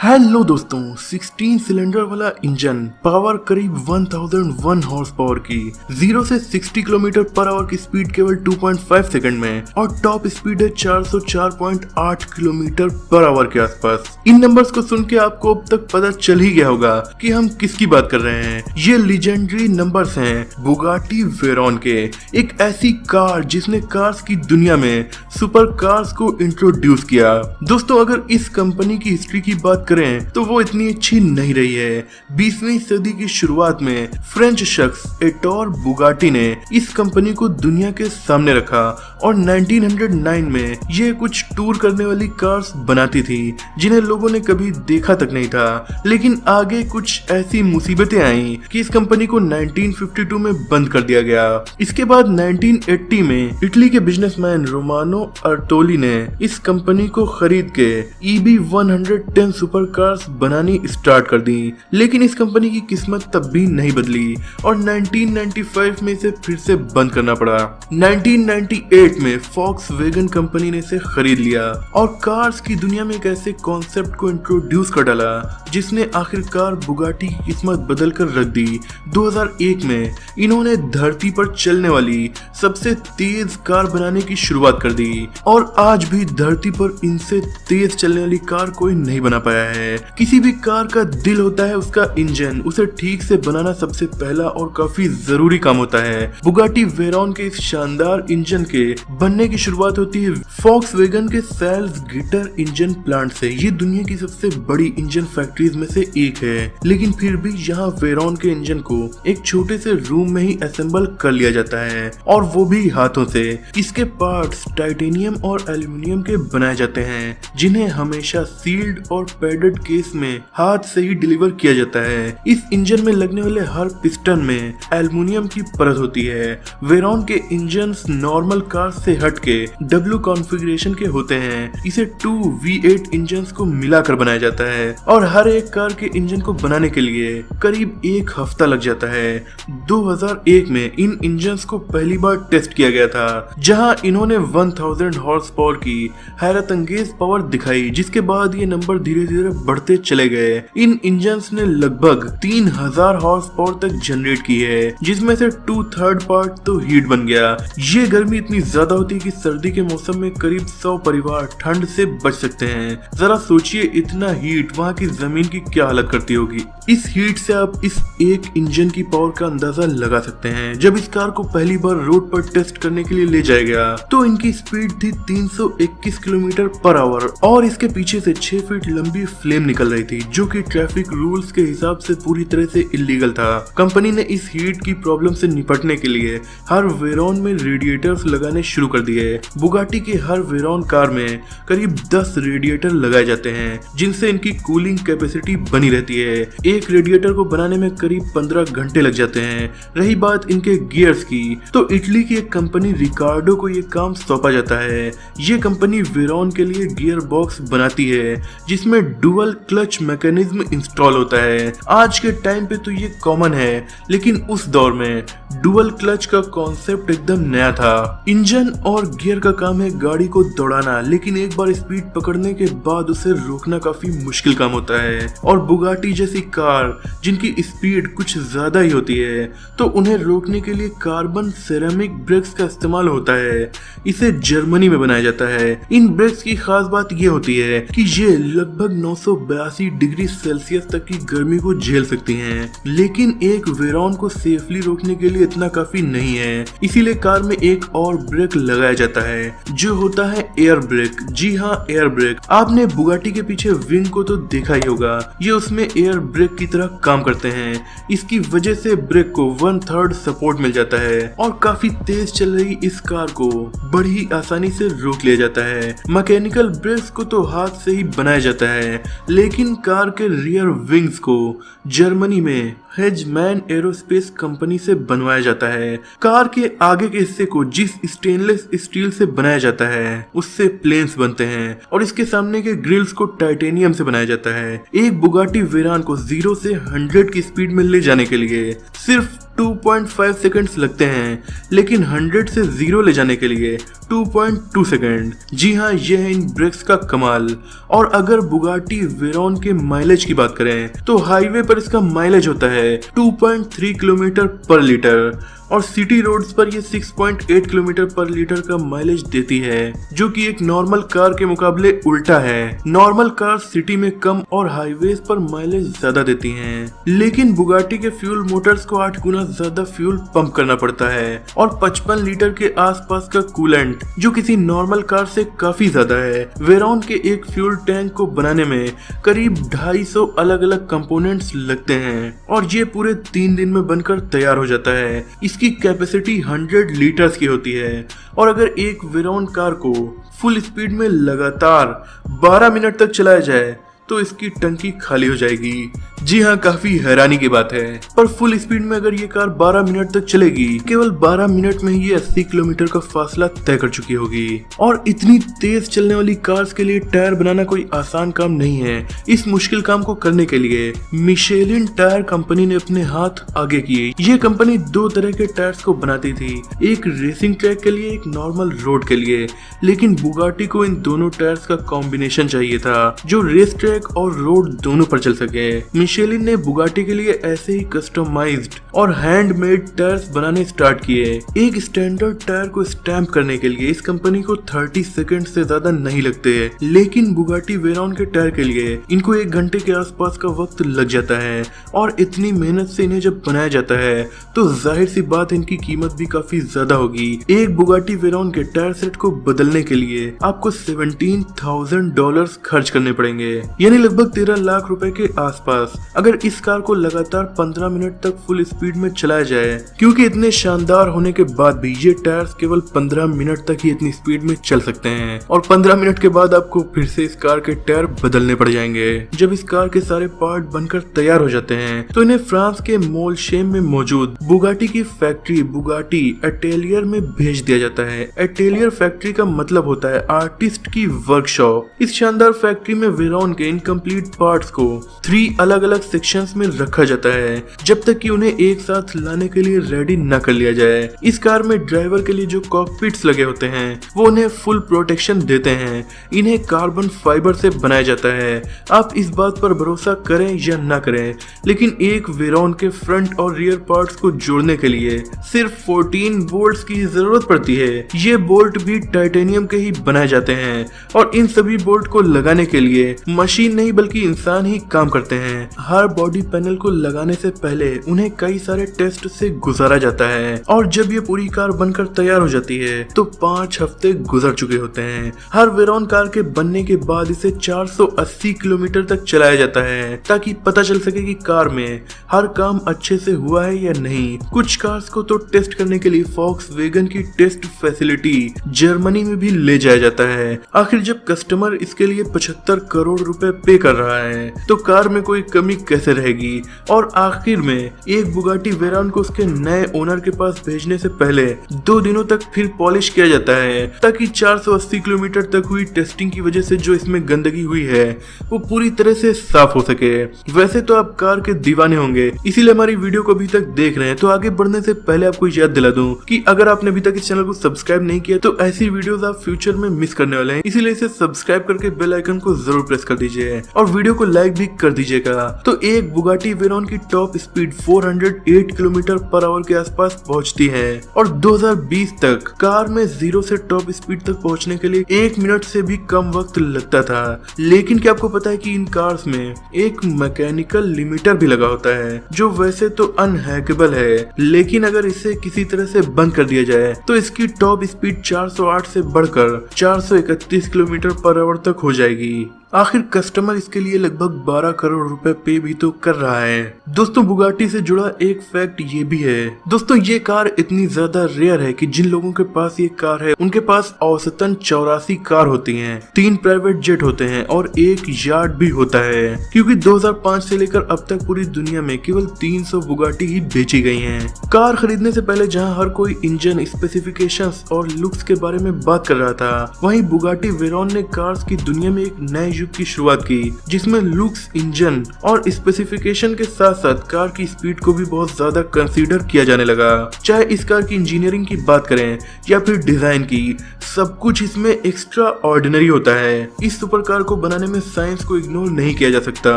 Hello दोस्तों, 16 cylinder वाला engine, power करीब 1001 हॉर्स पावर की, 0 से 60 किलोमीटर पर आवर की स्पीड केवल 2.5 सेकंड में और टॉप स्पीड है 404.8 किलोमीटर पर आवर के आसपास। इन नंबर्स को सुन के आपको अब तक पता चल ही गया होगा कि हम किसकी बात कर रहे हैं। ये लीजेंडरी नंबर्स हैं बुगाटी वेरॉन के, एक ऐसी कार जिसने कार्स की दुनिया में सुपर कार्स को इंट्रोड्यूस किया। दोस्तों, अगर इस कंपनी की हिस्ट्री की बात करें तो वो इतनी अच्छी नहीं रही है। 20वीं सदी की शुरुआत में फ्रेंच शख्स एटोर बुगाटी ने इस कंपनी को दुनिया के सामने रखा और 1909 में ये कुछ टूर करने वाली कार्स बनाती थी जिन्हें लोगों ने कभी देखा तक नहीं था। लेकिन आगे कुछ ऐसी मुसीबतें आई कि इस कंपनी को 1952 में बंद कर दिया गया। इसके बाद 1980 में इटली के बिजनेसमैन रोमानो अर्टोली ने इस कंपनी को खरीद के EB 110 सुपर कार्स बनानी स्टार्ट कर दी। लेकिन इस कंपनी की किस्मत तब भी नहीं बदली और 1995 में इसे फिर से बंद करना पड़ा। 1998 में फॉक्सवैगन कंपनी ने इसे खरीद लिया और कार्स की दुनिया में एक ऐसे कॉन्सेप्ट को इंट्रोड्यूस कर डाला जिसने आखिरकार बुगाटी की किस्मत बदल कर रख दी। 2001 में इन्होंने धरती पर चलने वाली सबसे तेज कार बनाने की शुरुआत कर दी और आज भी धरती पर इनसे तेज चलने वाली कार कोई नहीं बना पाया है। किसी भी कार का दिल होता है उसका इंजन, उसे ठीक से बनाना सबसे पहला और काफी जरूरी काम होता है। बुगाटी वेरॉन के इस शानदार इंजन के बनने की शुरुआत होती है फॉक्सवैगन के सेल्स गिटर इंजन प्लांट से। ये दुनिया की सबसे बड़ी इंजन फैक्ट्रीज में से एक है, लेकिन फिर भी यहाँ वेरॉन के इंजन को एक छोटे से रूम में ही असेंबल कर लिया जाता है और वो भी हाथों से। इसके पार्ट्स टाइटेनियम और एल्यूमिनियम के बनाए जाते हैं जिन्हें हमेशा सील्ड और पैडेड केस में हाथ से ही डिलीवर किया जाता है। इस इंजन में लगने वाले हर पिस्टन में एल्युमिनियम की परत होती है। वेरॉन के इंजन्स नॉर्मल कार से हटके W कॉन्फ़िगरेशन के होते हैं। इसे 2 V8 इंजन्स को मिलाकर बनाया जाता है और हर एक कार के इंजन को बनाने के लिए करीब 1 हफ्ता लग जाता है। 2001 में इन इंजन्स को पहली बार टेस्ट किया गया था जहां इन्होंने 1000 हॉर्स पावर की हैरत अंगेज पावर दिखाई, जिसके बाद ये नंबर धीरे धीरे बढ़ते चले गए। इन इंजन्स ने लगभग 3000 हॉर्स पावर तक जनरेट की है, जिसमें से 2/3 पार्ट तो हीट बन गया। ये गर्मी इतनी ज्यादा होती है कि सर्दी के मौसम में करीब 100 परिवार ठंड से बच सकते हैं। जरा सोचिए, इतना हीट वहाँ की जमीन की क्या हालत करती होगी। इस हीट से आप इस एक इंजन की पावर का अंदाजा लगा सकते हैं। जब इस कार को पहली बार रोड पर टेस्ट करने के लिए ले जाया गया तो इनकी स्पीड थी 321 किलोमीटर पर आवर और इसके पीछे से 6 फीट लंबी फ्लेम निकल रही थी, जो कि ट्रैफिक रूल्स के हिसाब से पूरी तरह से इलीगल था। कंपनी ने इस हीट की प्रॉब्लम से निपटने के लिए हर वेरॉन में रेडिएटर्स लगाने शुरू कर दिए। बुगाटी के हर वेरॉन कार में करीब 10 रेडिएटर लगाए जाते हैं जिनसे इनकी कूलिंग कैपेसिटी बनी रहती है। एक रेडिएटर को बनाने में करीब 15 घंटे लग जाते हैं। रही बात इनके गियर्स की, तो इटली की एक कंपनी रिकार्डो को ये काम सौंपा जाता है। ये कंपनी वेरॉन के लिए गियर बॉक्स बनाती है जिसमें डुअल क्लच मैकेनिज्म इंस्टॉल होता है। आज के टाइम पे तो ये कॉमन है, लेकिन उस दौर में डुअल क्लच का कॉन्सेप्ट एकदम नया था। इंजन और गियर का काम है गाड़ी को दौड़ाना, लेकिन एक बार स्पीड पकड़ने के बाद उसे रोकना काफी मुश्किल काम होता है। और बुगाटी जैसी कार जिनकी स्पीड कुछ ज्यादा ही होती है, तो उन्हें रोकने के लिए कार्बन सेरेमिक ब्रेक्स का इस्तेमाल होता है। इसे जर्मनी में बनाया जाता है। इन ब्रेक्स की खास बात ये होती है कि ये लगभग 982 डिग्री सेल्सियस तक की गर्मी को झेल सकती हैं। लेकिन एक वेरॉन को सेफली रोकने के लिए इतना काफी नहीं है, इसीलिए कार में एक और ब्रेक लगाया जाता है जो होता है एयर ब्रेक। जी हाँ, एयर ब्रेक। आपने बुगाटी के पीछे विंग को तो देखा ही होगा, ये उसमें एयर ब्रेक की तरह काम करते हैं। इसकी वजह से ब्रेक को 1/3 सपोर्ट मिल जाता है और काफी तेज चल रही इस कार को बड़ी आसानी से रोक लिया जाता है। मैकेनिकल ब्रेक्स को तो हाथ से ही बनाया जाता है, लेकिन कार के रियर विंग्स को जर्मनी में हेजमैन एरोस्पेस कंपनी से बनवाया जाता है। कार के आगे के हिस्से को जिस स्टेनलेस स्टील से बनाया जाता है उससे प्लेन्स बनते हैं और इसके सामने के ग्रिल्स को टाइटेनियम से बनाया जाता है। एक बुगाटी वेरॉन को 0 से 100 की स्पीड में ले जाने के लिए सिर्फ 2.5 सेकंड्स लगते हैं, लेकिन 100 से 0 ले जाने के लिए 2.2 सेकंड। जी हाँ, ये है इन ब्रेक्स का कमाल। और अगर बुगाटी वेरॉन के माइलेज की बात करें तो हाईवे पर इसका माइलेज होता है 2.3 किलोमीटर पर लीटर और सिटी रोड्स पर ये 6.8 किलोमीटर पर लीटर का माइलेज देती है, जो कि एक नॉर्मल कार के मुकाबले उल्टा है। नॉर्मल कार सिटी में कम और हाईवेज पर माइलेज ज्यादा देती हैं, लेकिन बुगाटी के फ्यूल मोटर्स को 8 गुना ज्यादा फ्यूल पंप करना पड़ता है और 55 लीटर के आसपास का कूलेंट, जो किसी नॉर्मल कार से काफी ज्यादा है। वेरॉन के एक फ्यूल टैंक को बनाने में करीब 250 अलग अलग कंपोनेंट्स लगते हैं और ये पूरे 3 दिन में बनकर तैयार हो जाता है। इसकी कैपेसिटी 100 लीटर्स की होती है और अगर एक वेरॉन कार को फुल स्पीड में लगातार 12 मिनट तक चलाया जाए तो इसकी टंकी खाली हो जाएगी। जी हाँ, काफी हैरानी की बात है, पर फुल स्पीड में अगर ये कार 12 मिनट तक चलेगी, केवल 12 मिनट में ये 80 किलोमीटर का फासला तय कर चुकी होगी। और इतनी तेज चलने वाली कार्स के लिए टायर बनाना कोई आसान काम नहीं है। इस मुश्किल काम को करने के लिए मिशेलिन टायर कंपनी ने अपने हाथ आगे किए। ये कंपनी 2 तरह के टायर्स को बनाती थी, एक रेसिंग ट्रैक के लिए, एक नॉर्मल रोड के लिए। लेकिन बुगाटी को इन दोनों टायर्स का कॉम्बिनेशन चाहिए था, जो रेस ट्रैक और रोड दोनों पर चल सके। मिशेलिन ने बुगाटी के लिए ऐसे ही कस्टमाइज्ड और हैंडमेड टायर्स बनाने स्टार्ट किए। एक स्टैंडर्ड टायर को स्टैम्प करने के लिए इस कंपनी को 30 सेकंड से ज्यादा नहीं लगते, लेकिन बुगाटी वेरॉन के टायर के लिए इनको 1 घंटे के आसपास का वक्त लग जाता है। और इतनी मेहनत से इन्हें जब बनाया जाता है तो जाहिर सी बात इनकी कीमत भी काफी ज्यादा होगी। एक बुगाटी वेरॉन के टायर सेट को बदलने के लिए आपको $17,000 खर्च करने पड़ेंगे, यानी लगभग 13 लाख रुपए के आसपास, अगर इस कार को लगातार 15 मिनट तक फुल स्पीड में चलाया जाए। क्योंकि इतने शानदार होने के बाद भी ये टायर्स केवल 15 मिनट तक ही इतनी स्पीड में चल सकते हैं और 15 मिनट के बाद आपको फिर से इस कार के टायर बदलने पड़ जाएंगे। जब इस कार के सारे पार्ट बनकर तैयार हो जाते हैं तो इन्हें फ्रांस के मोलशेम में मौजूद बुगाटी की फैक्ट्री बुगाटी अटेलियर में भेज दिया जाता है। अटेलियर फैक्ट्री का मतलब होता है आर्टिस्ट की वर्कशॉप। इस शानदार फैक्ट्री में वेरॉन के इनकम्प्लीट पार्ट्स को 3 अलग अलग सेक्शंस में रखा जाता है, जब तक कि उन्हें एक साथ लाने के लिए रेडी न कर लिया जाए। इस कार में ड्राइवर के लिए जो कॉकपिट्स लगे होते हैं वो उन्हें फुल प्रोटेक्शन देते हैं। इन्हें कार्बन फाइबर से बनाया जाता है। आप इस बात पर भरोसा करें या ना करें, लेकिन एक वेरॉन के फ्रंट और रियर पार्ट्स को जोड़ने के लिए सिर्फ 14 बोल्ट्स की जरूरत पड़ती है। ये बोल्ट भी टाइटेनियम के ही बनाए जाते हैं और इन सभी बोल्ट को लगाने के लिए मशीन नहीं बल्कि इंसान ही काम करते हैं। हर बॉडी पैनल को लगाने से पहले उन्हें कई सारे टेस्ट से गुजारा जाता है और जब ये पूरी कार बनकर तैयार हो जाती है तो 5 हफ्ते गुजर चुके होते हैं। हर वेरॉन कार के बनने के बाद इसे 480 किलोमीटर तक चलाया जाता है ताकि पता चल सके कि कार में हर काम अच्छे से हुआ है या नहीं। कुछ कार्स को तो टेस्ट करने के लिए फॉक्सवैगन की टेस्ट फैसिलिटी जर्मनी में भी ले जाया जाता है। आखिर जब कस्टमर इसके लिए 75 करोड़ रुपए पे कर रहा है तो कार में कोई कमी कैसे रहेगी। और आखिर में एक बुगाटी वेरॉन को उसके नए ओनर के पास भेजने से पहले 2 दिनों तक फिर पॉलिश किया जाता है ताकि 480 किलोमीटर तक हुई टेस्टिंग की वजह से जो इसमें गंदगी हुई है वो पूरी तरह से साफ हो सके। वैसे तो आप कार के दीवाने होंगे, इसीलिए हमारी वीडियो को अभी तक देख रहे हैं। तो आगे बढ़ने से पहले आपको याद दिला दूं कि अगर आपने अभी तक इस चैनल को सब्सक्राइब नहीं किया तो ऐसी वीडियोस आप फ्यूचर में मिस करने वाले हैं, इसीलिए इसे सब्सक्राइब करके बेल आइकन को जरूर प्रेस कर दीजिए और वीडियो को लाइक भी कर दीजिएगा। तो एक बुगाटी वेरॉन की top speed 408 kilometre per hour के आसपास पहुंचती है और 2020 तक कार में 0 से टॉप स्पीड तक पहुंचने के लिए 1 मिनट से भी कम वक्त लगता था। लेकिन क्या आपको पता है कि इन कार्स में एक मैकेनिकल लिमिटर भी लगा होता है जो वैसे तो अनहैकेबल है, लेकिन अगर इसे किसी तरह से बंद कर दिया जाए तो इसकी टॉप स्पीड 408 से बढ़कर 431 किलोमीटर पर आवर तक हो जाएगी। आखिर कस्टमर इसके लिए लगभग 12 करोड़ रुपए पे भी तो कर रहा है। दोस्तों बुगाटी से जुड़ा एक फैक्ट ये भी है। दोस्तों ये कार इतनी ज्यादा रेयर है कि जिन लोगों के पास ये कार है उनके पास औसतन 84 कार होती हैं, 3 प्राइवेट जेट होते हैं और 1 यार्ड भी होता है। क्योंकि 2005 से लेकर अब तक पूरी दुनिया में केवल 300 बुगाटी ही बेची गई हैं। कार खरीदने से पहले जहां हर कोई इंजन स्पेसिफिकेशंस और लुक्स के बारे में बात कर रहा था, वहीं बुगाटी वेरॉन ने कार्स की दुनिया में एक नए युग की शुरुआत की, जिसमें लुक्स, इंजन और स्पेसिफिकेशन के साथ साथ कार की स्पीड को भी बहुत ज्यादा कंसीडर किया जाने लगा। चाहे इस कार की इंजीनियरिंग की बात करें या फिर डिजाइन की, सब कुछ इसमें एक्स्ट्रा ऑर्डिनरी होता है। इस सुपर कार को बनाने में साइंस को इग्नोर नहीं किया जा सकता।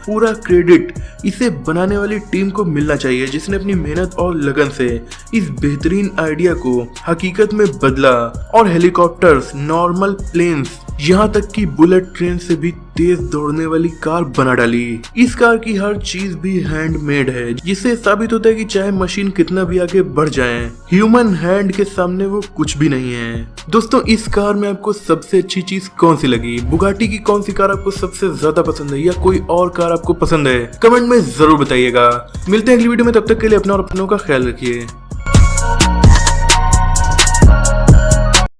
पूरा क्रेडिट इसे बनाने वाली टीम को मिलना चाहिए, जिसने अपनी मेहनत और लगन से इस बेहतरीन आइडिया को हकीकत में बदला और हेलीकॉप्टर्स, नॉर्मल प्लेन्स, यहाँ तक कि बुलेट ट्रेन से भी तेज दौड़ने वाली कार बना डाली। इस कार की हर चीज भी हैंडमेड है, जिससे साबित होता है कि चाहे मशीन कितना भी आगे बढ़ जाए, ह्यूमन हैंड के सामने वो कुछ भी नहीं है। दोस्तों, इस कार में आपको सबसे अच्छी चीज कौन सी लगी? बुगाटी की कौन सी कार आपको सबसे ज्यादा पसंद है, या कोई और कार आपको पसंद है? कमेंट में जरूर बताइएगा। मिलते हैं अगली वीडियो में, तब तक के लिए अपना और अपनों का ख्याल रखिए।